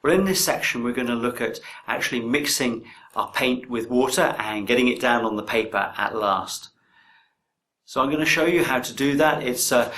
Well, in this section we're going to look at actually mixing our paint with water and getting it down on the paper at last. So I'm going to show you how to do that. It's a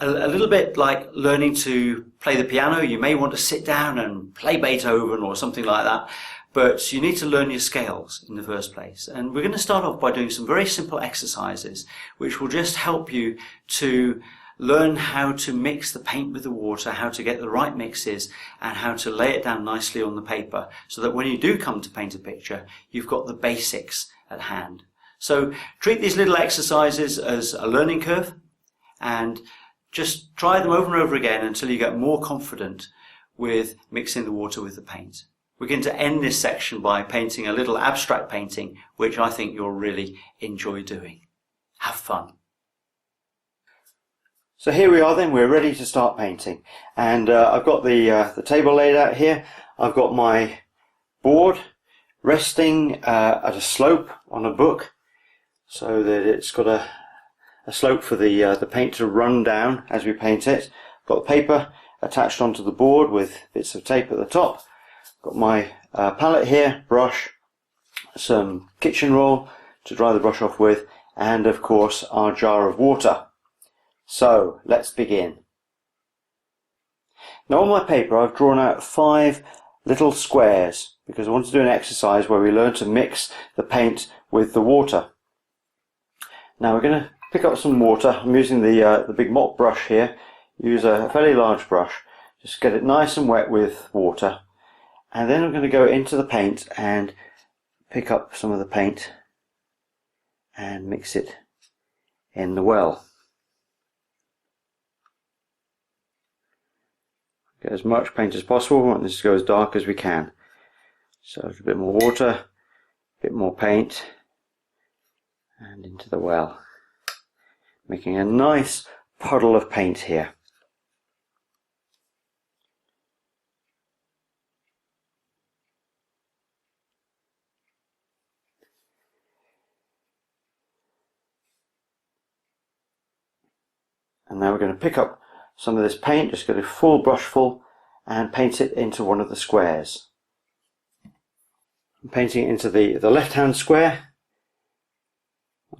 little bit like learning to play the piano. You may want to sit down and play Beethoven or something like that, but you need to learn your scales in the first place. And we're going to start off by doing some very simple exercises which will just help you to learn how to mix the paint with the water, how to get the right mixes, and how to lay it down nicely on the paper so that when you do come to paint a picture, you've got the basics at hand. So treat these little exercises as a learning curve and just try them over and over again until you get more confident with mixing the water with the paint. We're going to end this section by painting a little abstract painting, which I think you'll really enjoy doing. Have fun. So here we are then, we're ready to start painting. And I've got the table laid out here. I've got my board resting at a slope on a book so that it's got a slope for the paint to run down as we paint it. Got the paper attached onto the board with bits of tape at the top. Got my palette here, brush, some kitchen roll to dry the brush off with, and of course our jar of water. So let's begin. Now on my paper I've drawn out 5 little squares because I want to do an exercise where we learn to mix the paint with the water. Now we're going to pick up some water. I'm using the big mop brush here. Use a fairly large brush. Just get it nice and wet with water. And then I'm going to go into the paint and pick up some of the paint and mix it in the well. Get as much paint as possible. We want this to go as dark as we can. So a bit more water, a bit more paint, and into the well. Making a nice puddle of paint here. And now we're going to pick up some of this paint, just get a full brush full and paint it into one of the squares. I'm painting it into the left hand square.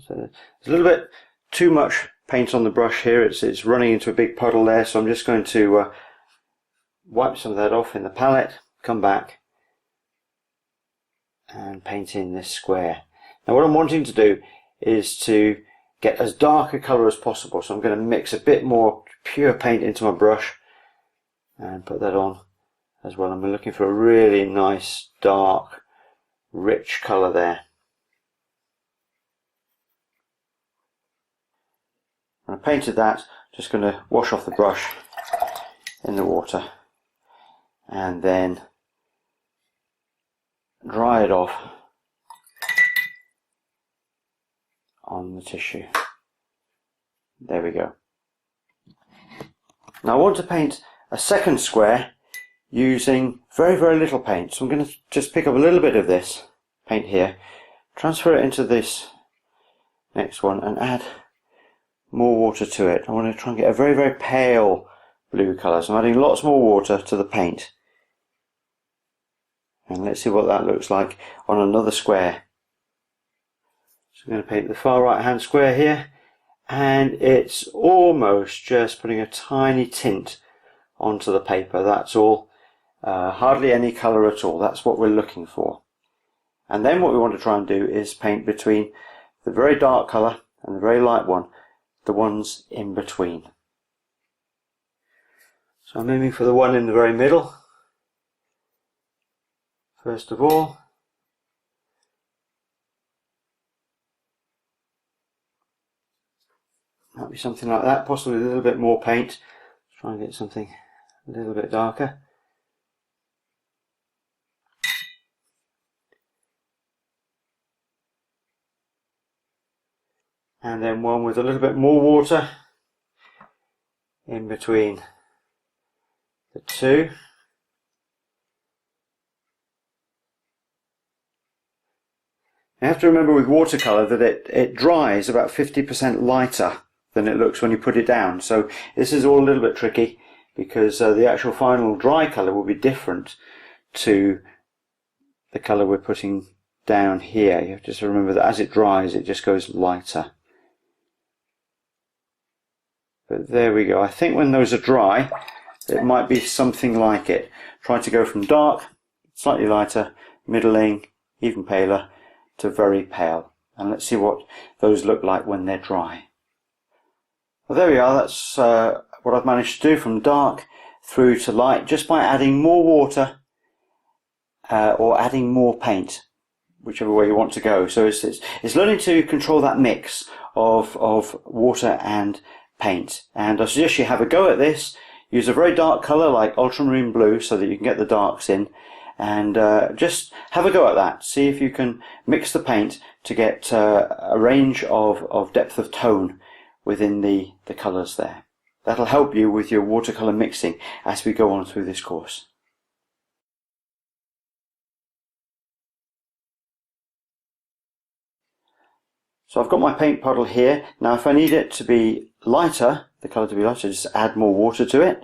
So there's a little bit too much paint on the brush here, it's running into a big puddle there, so I'm just going to wipe some of that off in the palette, come back and paint in this square. Now what I'm wanting to do is to get as dark a colour as possible, so I'm going to mix a bit more pure paint into my brush and put that on as well. I'm looking for a really nice dark rich colour there. When I painted that, just going to wash off the brush in the water and then dry it off on the tissue. There we go. Now I want to paint a second square using very, very little paint. So I'm going to just pick up a little bit of this paint here, transfer it into this next one and add more water to it. I want to try and get a very, very pale blue colour. So I'm adding lots more water to the paint. And let's see what that looks like on another square. So I'm going to paint the far right hand square here, and it's almost just putting a tiny tint onto the paper, that's all. Hardly any colour at all, that's what we're looking for. And then what we want to try and do is paint between the very dark colour and the very light one, the ones in between. So I'm aiming for the one in the very middle first of all. Might be something like that, possibly a little bit more paint. Let's try and get something a little bit darker. And then one with a little bit more water in between the two. You have to remember with watercolour that it dries about 50% lighter than it looks when you put it down. So this is all a little bit tricky because the actual final dry colour will be different to the colour we're putting down here. You have to just remember that as it dries it just goes lighter. But there we go. I think when those are dry it might be something like it. Try to go from dark, slightly lighter, middling, even paler, to very pale. And let's see what those look like when they're dry. Well, there we are. That's what I've managed to do, from dark through to light, just by adding more water or adding more paint, whichever way you want to go. So it's learning to control that mix of water and paint. And I suggest you have a go at this. Use a very dark colour like ultramarine blue so that you can get the darks in, and just have a go at that. See if you can mix the paint to get a range of depth of tone within the colours there. That'll help you with your watercolour mixing as we go on through this course. So I've got my paint puddle here. Now if I need it to be lighter, the colour to be lighter, just add more water to it.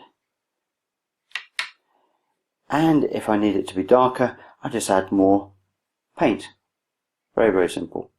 And if I need it to be darker, I just add more paint. Very, very simple.